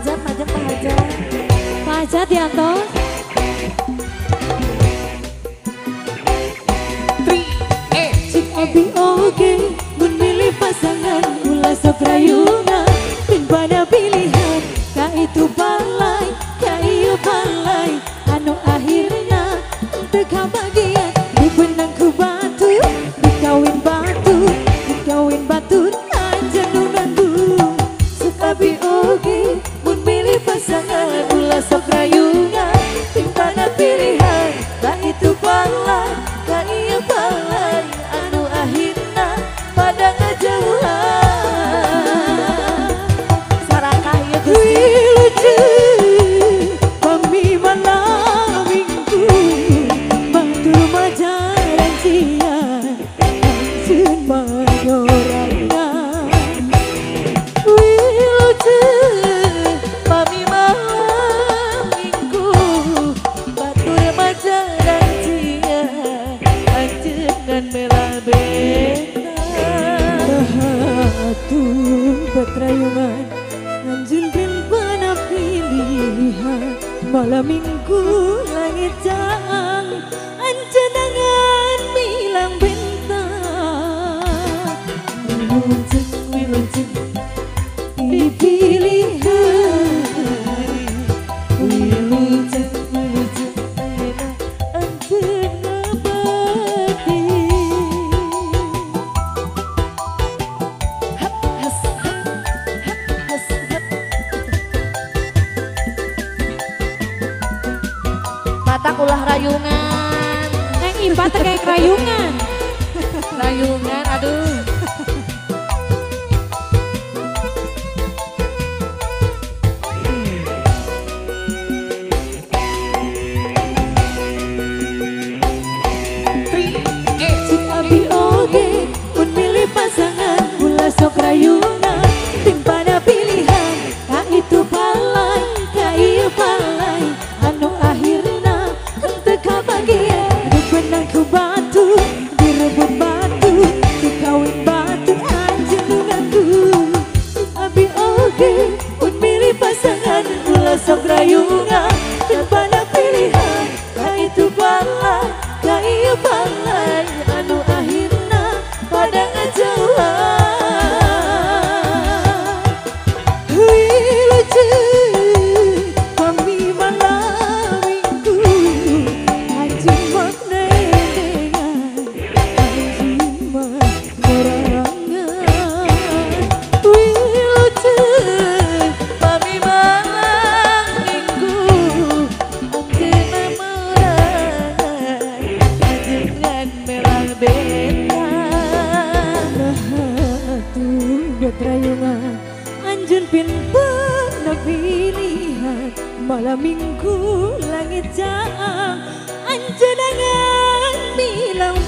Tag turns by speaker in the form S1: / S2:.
S1: Hajat, Pak Hajat. Pak Hajat ya toh. Cik abi oke, mun milih pasangan, ulah sok rayungan, pin pada pilihan, ka itu balai, ka iyo balai, anu akhirnya teka bagian, dibenang ku batu, dikawin batu, aja nunanggu, sok abi oke, mun milih pasangan, ulah sok rayungan, pin pada pilihan, ka itu balai, ka iyo balai, anu akhirnya pada ngejauhan. Sarakah ya Gusti lucu pami malam minggu batur majaran siang anjeun mayorangan. Lucu pami malam minggu batur majaran siang anjeun melabena. Bahatur betrayungan anjun pin pada pilihan, malam minggu langit jang anjenangan milang bentang. Wilujeng dipilihan, wilujeng anjen abadi. Mata ulah rayungan. Neng Ipa kayak rayungan. Rayungan, aduh. Cik abi oge, pun milih pasangan, ulah sok rayungan, tim pada pilihan, ka itu balai, ka iya balai, anu akhirnya teka bagian, dibenang ku batu, direbut batu, dikawin batu, anjing nunggu. Abi oge, pun milih pasangan, ulah sok rayungan, tim pada pilihan, ka itu balai, ka iya balai, anu akhirnya pada ngejauhan. Lucu kami malam minggu anjing makna dengan anjing merangan. Lucu kami malam minggu anjing merangan anjingan merah bentang. Bahatur betrayungan anjun pin pada pilihan, malam minggu langit jang anjenangan milang